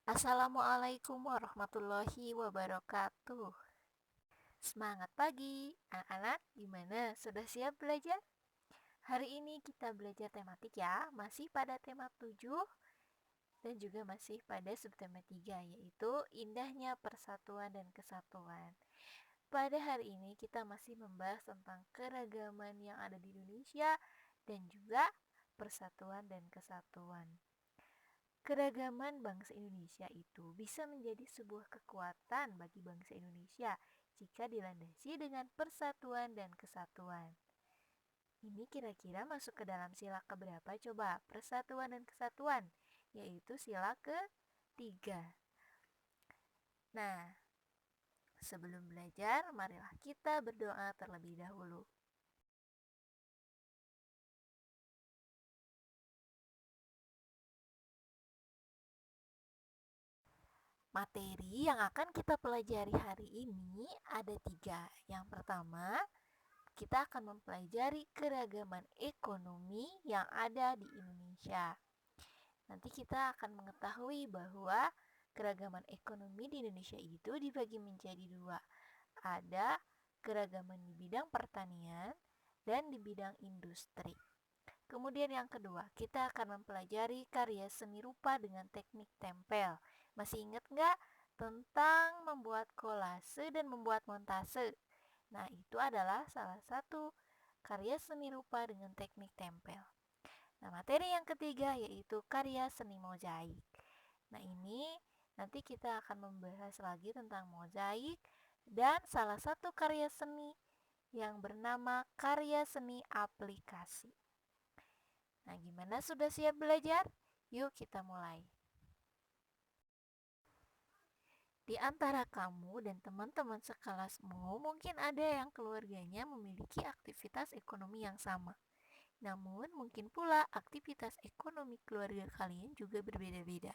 Assalamualaikum warahmatullahi wabarakatuh. Semangat pagi, anak-anak. Gimana? Sudah siap belajar? Hari ini kita belajar tematik ya, masih pada tema 7 dan juga masih pada subtema 3, yaitu indahnya persatuan dan kesatuan. Pada hari ini kita masih membahas tentang keragaman yang ada di Indonesia dan juga persatuan dan kesatuan. Keragaman bangsa Indonesia itu bisa menjadi sebuah kekuatan bagi bangsa Indonesia jika dilandasi dengan persatuan dan kesatuan. Ini kira-kira masuk ke dalam sila keberapa coba? Persatuan dan kesatuan, yaitu sila ketiga. Nah, sebelum belajar, marilah kita berdoa terlebih dahulu. Materi yang akan kita pelajari hari ini ada 3. Yang pertama, kita akan mempelajari keragaman ekonomi yang ada di Indonesia. Nanti kita akan mengetahui bahwa keragaman ekonomi di Indonesia itu dibagi menjadi 2. Ada keragaman di bidang pertanian dan di bidang industri. Kemudian yang kedua, kita akan mempelajari karya seni rupa dengan teknik tempel. Masih ingat nggak tentang membuat kolase dan membuat montase? Nah, itu adalah salah satu karya seni rupa dengan teknik tempel. Nah, materi yang ketiga yaitu karya seni mozaik. Nah, ini nanti kita akan membahas lagi tentang mozaik dan salah satu karya seni yang bernama karya seni aplikasi. Nah, gimana, sudah siap belajar? Yuk kita mulai. Di antara kamu dan teman-teman sekelasmu, mungkin ada yang keluarganya memiliki aktivitas ekonomi yang sama. Namun, mungkin pula aktivitas ekonomi keluarga kalian juga berbeda-beda.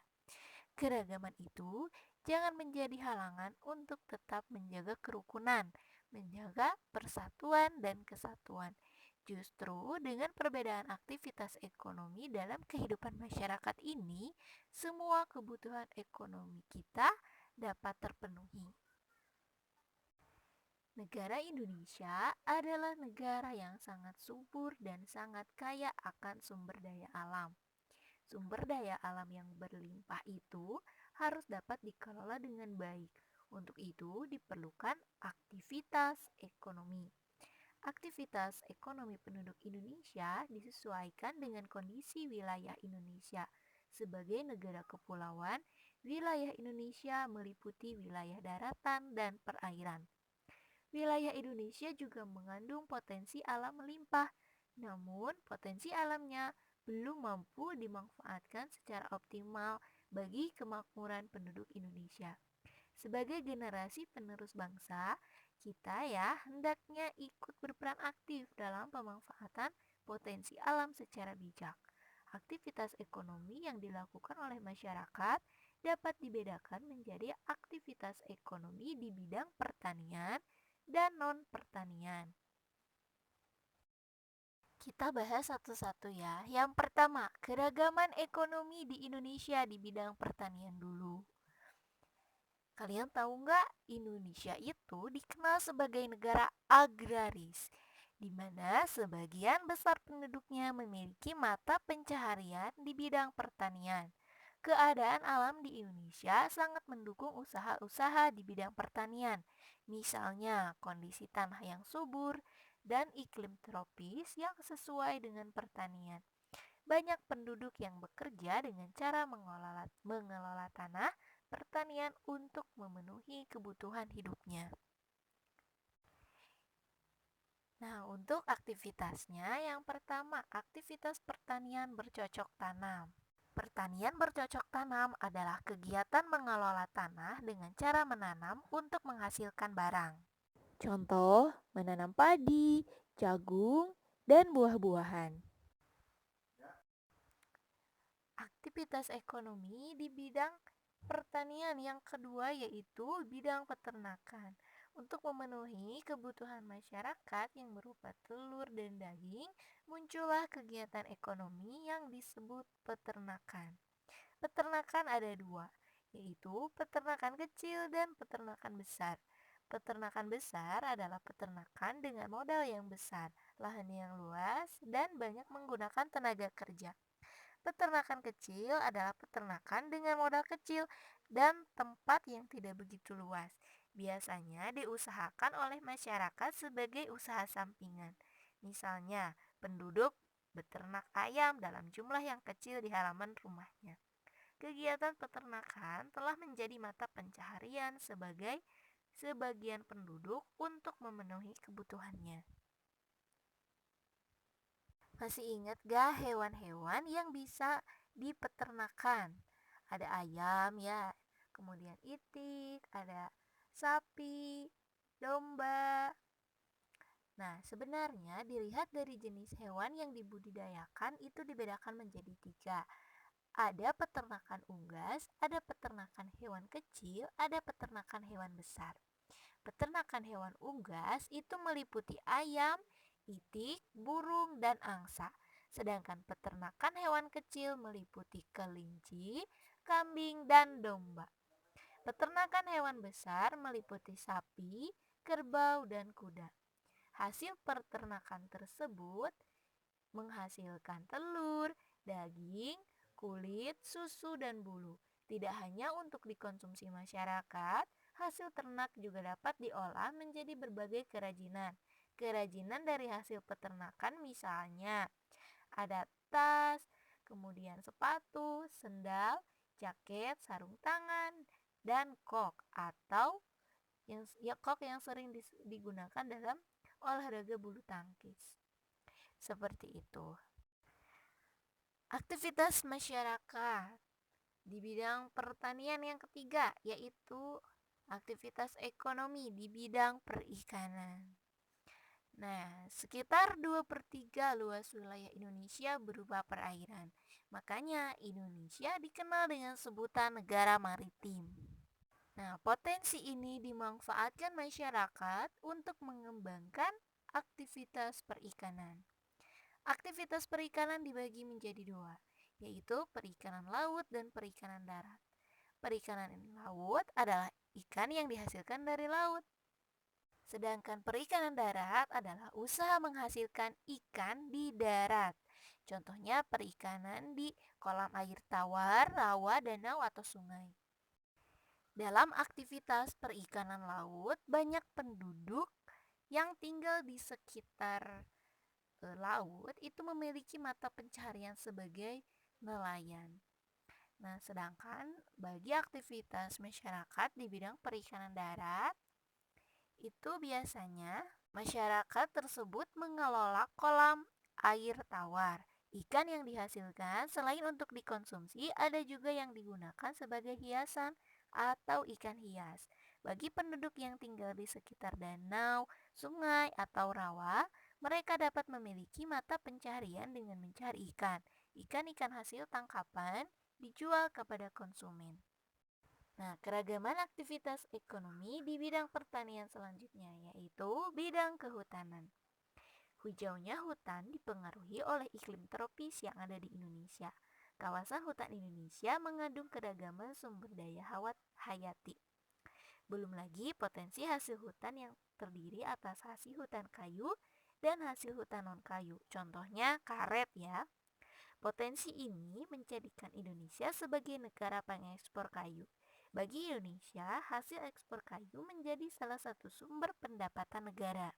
Keragaman itu jangan menjadi halangan untuk tetap menjaga kerukunan, menjaga persatuan dan kesatuan. Justru dengan perbedaan aktivitas ekonomi dalam kehidupan masyarakat ini, semua kebutuhan ekonomi kita dapat terpenuhi. Negara Indonesia adalah negara yang sangat subur dan sangat kaya akan sumber daya alam. Sumber daya alam yang berlimpah itu harus dapat dikelola dengan baik. Untuk itu diperlukan aktivitas ekonomi. Aktivitas ekonomi penduduk Indonesia disesuaikan dengan kondisi wilayah Indonesia. Sebagai negara kepulauan, wilayah Indonesia meliputi wilayah daratan dan perairan. Wilayah Indonesia juga mengandung potensi alam melimpah, namun potensi alamnya belum mampu dimanfaatkan secara optimal bagi kemakmuran penduduk Indonesia. Sebagai generasi penerus bangsa, kita ya hendaknya ikut berperan aktif dalam pemanfaatan potensi alam secara bijak. Aktivitas ekonomi yang dilakukan oleh masyarakat dapat dibedakan menjadi aktivitas ekonomi di bidang pertanian dan non-pertanian. Kita bahas satu-satu ya. Yang pertama, keragaman ekonomi di Indonesia di bidang pertanian dulu. Kalian tahu nggak, Indonesia itu dikenal sebagai negara agraris, di mana sebagian besar penduduknya memiliki mata pencaharian di bidang pertanian. Keadaan alam di Indonesia sangat mendukung usaha-usaha di bidang pertanian, misalnya kondisi tanah yang subur dan iklim tropis yang sesuai dengan pertanian. Banyak penduduk yang bekerja dengan cara mengelola tanah pertanian untuk memenuhi kebutuhan hidupnya. Nah, untuk aktivitasnya, yang pertama, aktivitas pertanian bercocok tanam. Pertanian bercocok tanam adalah kegiatan mengelola tanah dengan cara menanam untuk menghasilkan barang. Contoh, menanam padi, jagung, dan buah-buahan. Aktivitas ekonomi di bidang pertanian yang kedua yaitu bidang peternakan. Untuk memenuhi kebutuhan masyarakat yang berupa telur dan daging, muncullah kegiatan ekonomi yang disebut peternakan. Peternakan ada 2, yaitu peternakan kecil dan peternakan besar. Peternakan besar adalah peternakan dengan modal yang besar, lahan yang luas, dan banyak menggunakan tenaga kerja. Peternakan kecil adalah peternakan dengan modal kecil dan tempat yang tidak begitu luas. Biasanya diusahakan oleh masyarakat sebagai usaha sampingan. Misalnya, penduduk beternak ayam dalam jumlah yang kecil di halaman rumahnya. Kegiatan peternakan telah menjadi mata pencaharian sebagai sebagian penduduk untuk memenuhi kebutuhannya. Masih ingat gak hewan-hewan yang bisa dipeternakan? Ada ayam ya, kemudian itik, ada sapi, domba. Nah, sebenarnya dilihat dari jenis hewan yang dibudidayakan itu dibedakan menjadi tiga. Ada peternakan unggas, ada peternakan hewan kecil, ada peternakan hewan besar. Peternakan hewan unggas itu meliputi ayam, itik, burung, dan angsa. Sedangkan peternakan hewan kecil meliputi kelinci, kambing, dan domba. Peternakan hewan besar meliputi sapi, kerbau, dan kuda. Hasil peternakan tersebut menghasilkan telur, daging, kulit, susu, dan bulu. Tidak hanya untuk dikonsumsi masyarakat, hasil ternak juga dapat diolah menjadi berbagai kerajinan. Kerajinan dari hasil peternakan misalnya ada tas, kemudian sepatu, sendal, jaket, sarung tangan, dan kok atau kok yang sering digunakan dalam olahraga bulu tangkis. Seperti itu. Aktivitas masyarakat di bidang pertanian yang ketiga yaitu aktivitas ekonomi di bidang perikanan. Nah, sekitar 2/3 luas wilayah Indonesia berupa perairan. Makanya Indonesia dikenal dengan sebutan negara maritim. Nah, potensi ini dimanfaatkan masyarakat untuk mengembangkan aktivitas perikanan. Aktivitas perikanan dibagi menjadi dua, yaitu perikanan laut dan perikanan darat. Perikanan laut adalah ikan yang dihasilkan dari laut. Sedangkan perikanan darat adalah usaha menghasilkan ikan di darat. Contohnya perikanan di kolam air tawar, rawa, danau, atau sungai. Dalam aktivitas perikanan laut, banyak penduduk yang tinggal di sekitar laut itu memiliki mata pencaharian sebagai nelayan. Nah, sedangkan bagi aktivitas masyarakat di bidang perikanan darat, itu biasanya masyarakat tersebut mengelola kolam air tawar. Ikan yang dihasilkan selain untuk dikonsumsi, ada juga yang digunakan sebagai hiasan atau ikan hias. Bagi penduduk yang tinggal di sekitar danau, sungai, atau rawa, mereka dapat memiliki mata pencaharian dengan mencari ikan. Ikan-ikan hasil tangkapan dijual kepada konsumen. Nah, keragaman aktivitas ekonomi di bidang pertanian selanjutnya yaitu bidang kehutanan. Hijaunya hutan dipengaruhi oleh iklim tropis yang ada di Indonesia. Kawasan hutan Indonesia mengandung keragaman sumber daya hayati. Belum lagi potensi hasil hutan yang terdiri atas hasil hutan kayu dan hasil hutan non-kayu. Contohnya karet ya. Potensi ini menjadikan Indonesia sebagai negara pengekspor kayu. Bagi Indonesia, hasil ekspor kayu menjadi salah satu sumber pendapatan negara.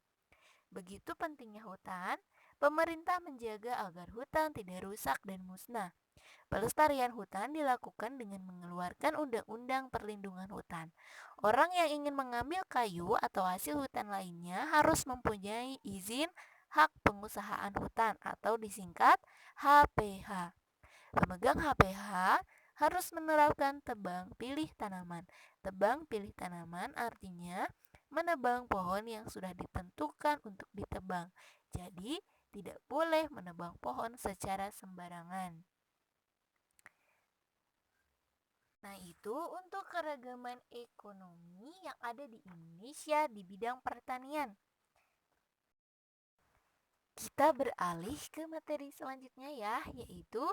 Begitu pentingnya hutan, pemerintah menjaga agar hutan tidak rusak dan musnah. Pelestarian hutan dilakukan dengan mengeluarkan undang-undang perlindungan hutan. Orang yang ingin mengambil kayu atau hasil hutan lainnya harus mempunyai izin hak pengusahaan hutan atau disingkat HPH. Pemegang HPH harus menerapkan tebang pilih tanaman. Tebang pilih tanaman artinya menebang pohon yang sudah ditentukan untuk ditebang. Jadi, tidak boleh menebang pohon secara sembarangan. Nah, itu untuk keragaman ekonomi yang ada di Indonesia di bidang pertanian. Kita beralih ke materi selanjutnya ya, yaitu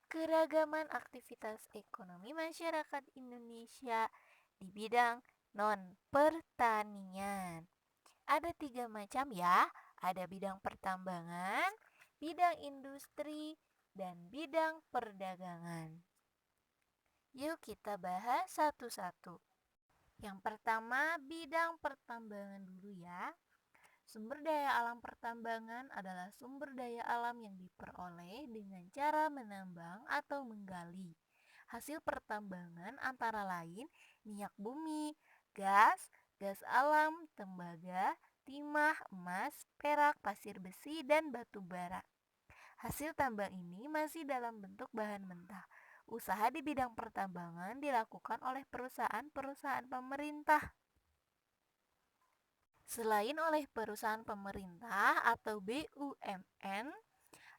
Keragaman aktivitas ekonomi masyarakat Indonesia di bidang non-pertanian. Ada 3 macam ya, ada bidang pertambangan, bidang industri, dan bidang perdagangan. Yuk kita bahas satu-satu. Yang pertama, bidang pertambangan dulu ya. Sumber daya alam pertambangan adalah sumber daya alam yang diperoleh dengan cara menambang atau menggali. Hasil pertambangan antara lain minyak bumi, gas, gas alam, tembaga, timah, emas, perak, pasir besi, dan batu bara. Hasil tambang ini masih dalam bentuk bahan mentah. Usaha di bidang pertambangan dilakukan oleh perusahaan-perusahaan pemerintah. Selain oleh perusahaan pemerintah atau BUMN,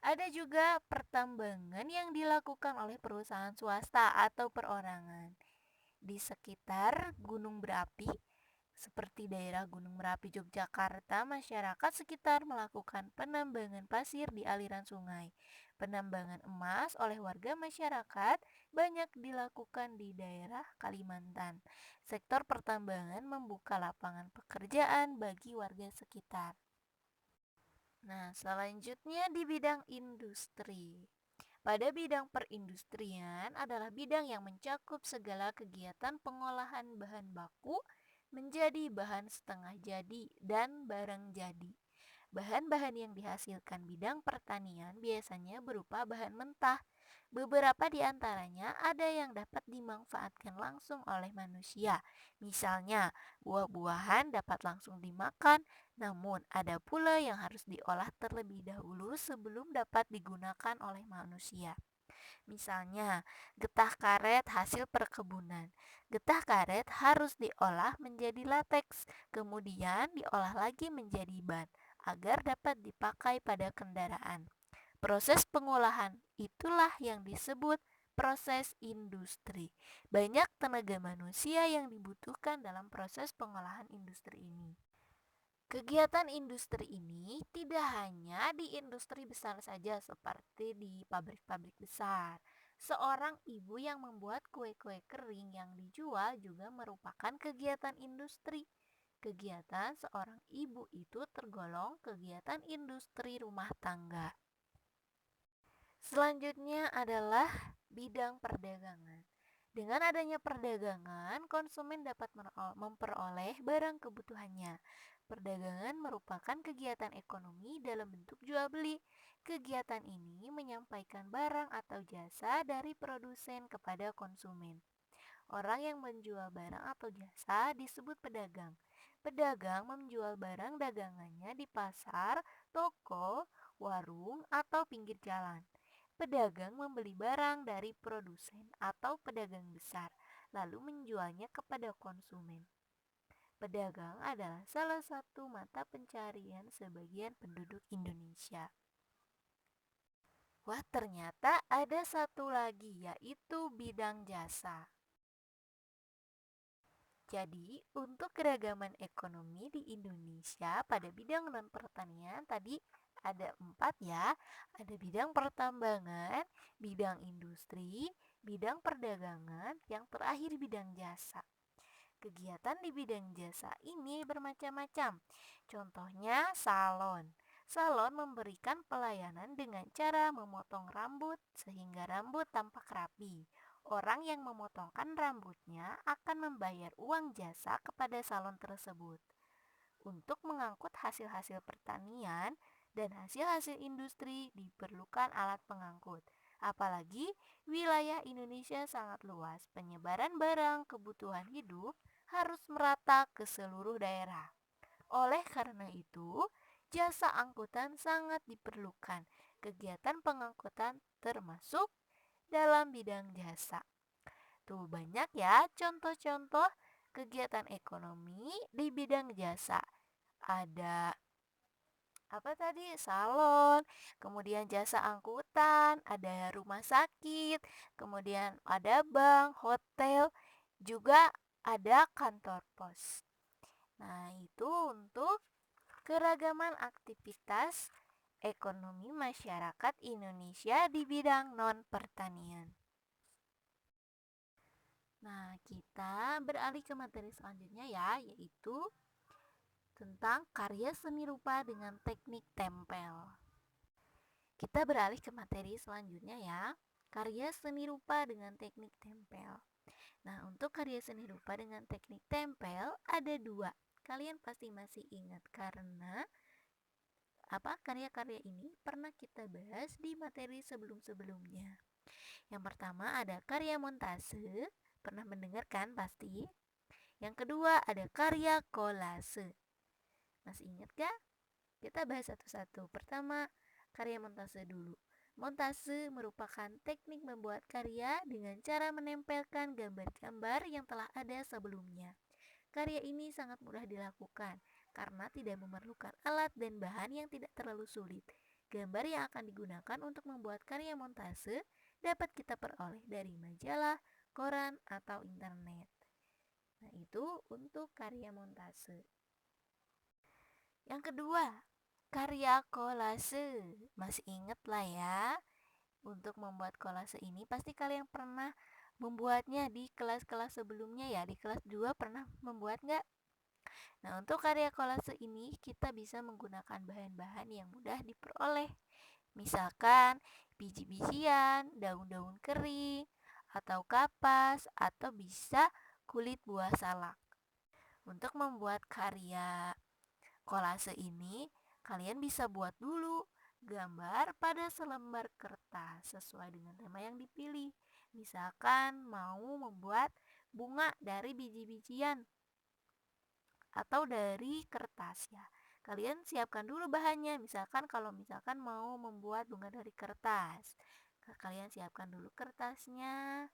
ada juga pertambangan yang dilakukan oleh perusahaan swasta atau perorangan. Di sekitar gunung berapi, seperti daerah Gunung Merapi Yogyakarta, masyarakat sekitar melakukan penambangan pasir di aliran sungai. Penambangan emas oleh warga masyarakat banyak dilakukan di daerah Kalimantan. Sektor pertambangan membuka lapangan pekerjaan bagi warga sekitar. Nah, selanjutnya di bidang industri. Pada bidang perindustrian adalah bidang yang mencakup segala kegiatan pengolahan bahan baku menjadi bahan setengah jadi dan barang jadi. Bahan-bahan yang dihasilkan bidang pertanian biasanya berupa bahan mentah. Beberapa di antaranya ada yang dapat dimanfaatkan langsung oleh manusia. Misalnya, buah-buahan dapat langsung dimakan, namun ada pula yang harus diolah terlebih dahulu sebelum dapat digunakan oleh manusia. Misalnya, getah karet hasil perkebunan. Getah karet harus diolah menjadi lateks, kemudian diolah lagi menjadi ban agar dapat dipakai pada kendaraan. Proses pengolahan itulah yang disebut proses industri. Banyak tenaga manusia yang dibutuhkan dalam proses pengolahan industri ini. Kegiatan industri ini tidak hanya di industri besar saja seperti di pabrik-pabrik besar. Seorang ibu yang membuat kue-kue kering yang dijual juga merupakan kegiatan industri. Kegiatan seorang ibu itu tergolong kegiatan industri rumah tangga. Selanjutnya adalah bidang perdagangan. Dengan adanya perdagangan, konsumen dapat memperoleh barang kebutuhannya. Perdagangan merupakan kegiatan ekonomi dalam bentuk jual beli. Kegiatan ini menyampaikan barang atau jasa dari produsen kepada konsumen. Orang yang menjual barang atau jasa disebut pedagang. Pedagang menjual barang dagangannya di pasar, toko, warung, atau pinggir jalan. Pedagang membeli barang dari produsen atau pedagang besar, lalu menjualnya kepada konsumen. Pedagang adalah salah satu mata pencarian sebagian penduduk Indonesia. Wah, ternyata ada satu lagi, yaitu bidang jasa. Jadi, untuk keragaman ekonomi di Indonesia pada bidang non-pertanian tadi ada 4 ya. Ada bidang pertambangan, bidang industri, bidang perdagangan, yang terakhir bidang jasa. Kegiatan di bidang jasa ini bermacam-macam. Contohnya salon. Salon memberikan pelayanan dengan cara memotong rambut sehingga rambut tampak rapi. Orang yang memotongkan rambutnya akan membayar uang jasa kepada salon tersebut. Untuk mengangkut hasil-hasil pertanian dan hasil-hasil industri diperlukan alat pengangkut. Apalagi wilayah Indonesia sangat luas, penyebaran barang kebutuhan hidup harus merata ke seluruh daerah. Oleh karena itu, jasa angkutan sangat diperlukan. Kegiatan pengangkutan termasuk dalam bidang jasa. Tuh banyak ya contoh-contoh kegiatan ekonomi di bidang jasa. Ada apa tadi? Salon, kemudian jasa angkutan, ada rumah sakit, kemudian ada bank, hotel, juga ada kantor pos. Nah, itu untuk keragaman aktivitas ekonomi masyarakat Indonesia di bidang non-pertanian. Nah, kita beralih ke materi selanjutnya ya, yaitu tentang karya seni rupa dengan teknik tempel. Kita beralih ke materi selanjutnya ya, karya seni rupa dengan teknik tempel. Nah, untuk karya seni rupa dengan teknik tempel ada dua. Kalian pasti masih ingat karena karya-karya ini pernah kita bahas di materi sebelum-sebelumnya. Yang pertama ada karya montase, pernah mendengarkan pasti. Yang kedua ada karya kolase. Masih ingat gak? Kita bahas satu-satu. Pertama, karya montase dulu. Montase merupakan teknik membuat karya dengan cara menempelkan gambar-gambar yang telah ada sebelumnya. Karya ini sangat mudah dilakukan karena tidak memerlukan alat dan bahan yang tidak terlalu sulit. Gambar yang akan digunakan untuk membuat karya montase dapat kita peroleh dari majalah, koran, atau internet. Nah, itu untuk karya montase. Yang kedua, karya kolase. Masih ingat lah ya. Untuk membuat kolase ini pasti kalian pernah membuatnya di kelas-kelas sebelumnya ya. Di kelas 2 pernah membuat nggak? Nah, untuk karya kolase ini kita bisa menggunakan bahan-bahan yang mudah diperoleh. Misalkan biji-bijian, daun-daun kering, atau kapas, atau bisa kulit buah salak. Untuk membuat karya kolase ini, kalian bisa buat dulu gambar pada selembar kertas sesuai dengan tema yang dipilih. Misalkan mau membuat bunga dari biji-bijian atau dari kertas ya. Kalian siapkan dulu bahannya. Misalkan kalau mau membuat bunga dari kertas, kalian siapkan dulu kertasnya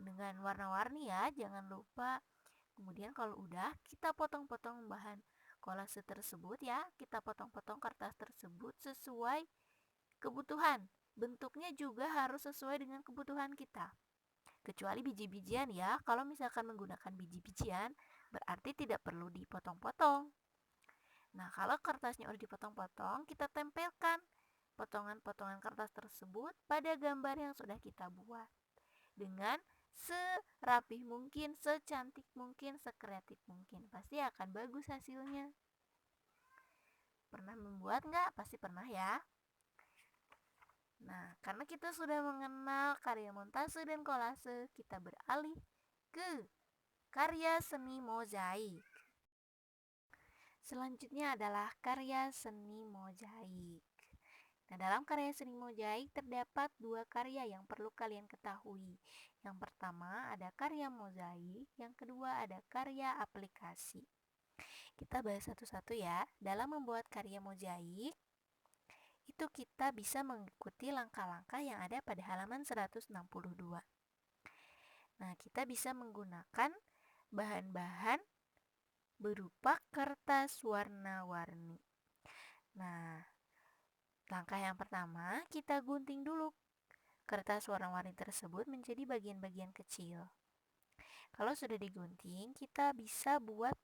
dengan warna-warni ya, jangan lupa. Kemudian kalau udah, kita potong-potong bahan kolase tersebut ya. Kita potong-potong kertas tersebut sesuai kebutuhan. Bentuknya juga harus sesuai dengan kebutuhan kita. Kecuali biji-bijian ya. Kalau misalkan menggunakan biji-bijian, berarti tidak perlu dipotong-potong. Nah, kalau kertasnya udah dipotong-potong, kita tempelkan potongan-potongan kertas tersebut pada gambar yang sudah kita buat. Dengan serapih mungkin, secantik mungkin, sekreatif mungkin. Pasti akan bagus hasilnya. Pernah membuat nggak? Pasti pernah ya. Nah, karena kita sudah mengenal karya montase dan kolase, kita beralih ke karya seni mozaik. Selanjutnya adalah karya seni mozaik. Nah, dalam karya seni mozaik terdapat dua karya yang perlu kalian ketahui. Yang pertama ada karya mozaik, yang kedua ada karya aplikasi. Kita bahas satu-satu ya. Dalam membuat karya mozaik, itu kita bisa mengikuti langkah-langkah yang ada pada halaman 162. Nah, kita bisa menggunakan bahan-bahan berupa kertas warna-warni. Nah, langkah yang pertama, kita gunting dulu kertas warna-warni tersebut menjadi bagian-bagian kecil. Kalau sudah digunting, kita bisa buat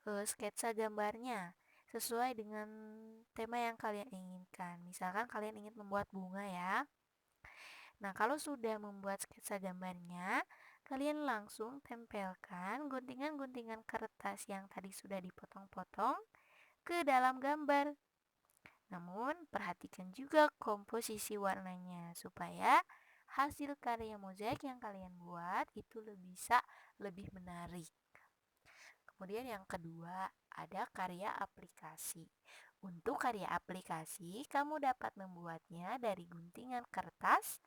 sketsa gambarnya sesuai dengan tema yang kalian inginkan. Misalkan kalian ingin membuat bunga ya. Nah, kalau sudah membuat sketsa gambarnya, kalian langsung tempelkan guntingan-guntingan kertas yang tadi sudah dipotong-potong ke dalam gambar. Namun, perhatikan juga komposisi warnanya supaya hasil karya mozaik yang kalian buat itu bisa lebih menarik. Kemudian yang kedua, ada karya aplikasi. Untuk karya aplikasi, kamu dapat membuatnya dari guntingan kertas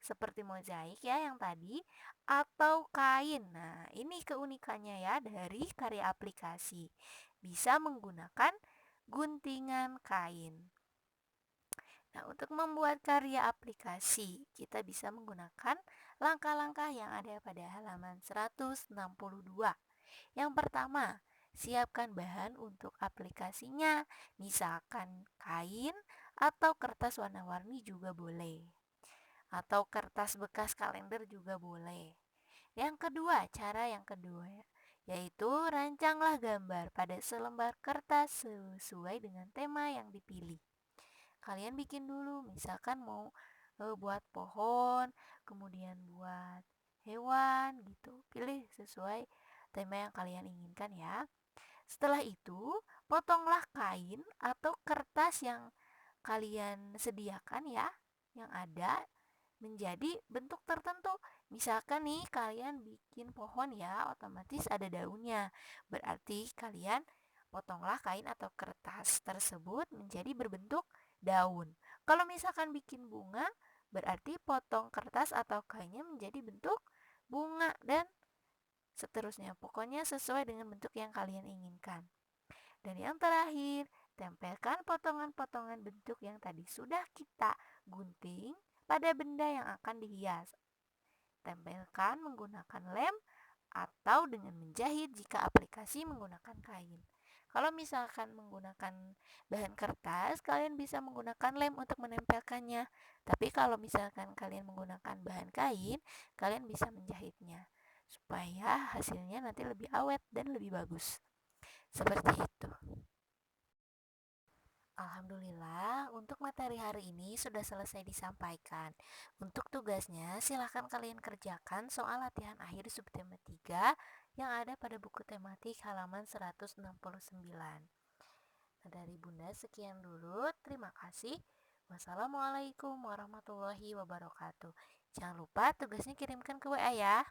seperti mozaik ya yang tadi, atau kain. Nah, ini keunikannya ya dari karya aplikasi. Bisa menggunakan guntingan kain. Nah, untuk membuat karya aplikasi, kita bisa menggunakan langkah-langkah yang ada pada halaman 162. Yang pertama, siapkan bahan untuk aplikasinya, misalkan kain atau kertas warna-warni juga boleh. Atau kertas bekas kalender juga boleh. Yang kedua, cara yang kedua yaitu rancanglah gambar pada selembar kertas sesuai dengan tema yang dipilih. Kalian bikin dulu, misalkan mau buat pohon, kemudian buat hewan gitu. Pilih sesuai tema yang kalian inginkan ya. Setelah itu, potonglah kain atau kertas yang kalian sediakan ya, yang ada menjadi bentuk tertentu. Misalkan nih kalian bikin pohon ya, otomatis ada daunnya. Berarti kalian potonglah kain atau kertas tersebut menjadi berbentuk daun. Kalau misalkan bikin bunga, berarti potong kertas atau kainnya menjadi bentuk bunga dan seterusnya. Pokoknya sesuai dengan bentuk yang kalian inginkan. Dan yang terakhir, tempelkan potongan-potongan bentuk yang tadi sudah kita gunting pada benda yang akan dihias. Tempelkan menggunakan lem atau dengan menjahit jika aplikasi menggunakan kain. Kalau misalkan menggunakan bahan kertas, kalian bisa menggunakan lem untuk menempelkannya. Tapi kalau misalkan kalian menggunakan bahan kain, kalian bisa menjahitnya supaya hasilnya nanti lebih awet dan lebih bagus. Seperti itu. Alhamdulillah, untuk materi hari ini sudah selesai disampaikan. Untuk tugasnya, silahkan kalian kerjakan soal latihan akhir subtema 3 yang ada pada buku tematik halaman 169. Nah, dari Bunda sekian dulu. Terima kasih. Wassalamualaikum warahmatullahi wabarakatuh. Jangan lupa tugasnya kirimkan ke WA ya.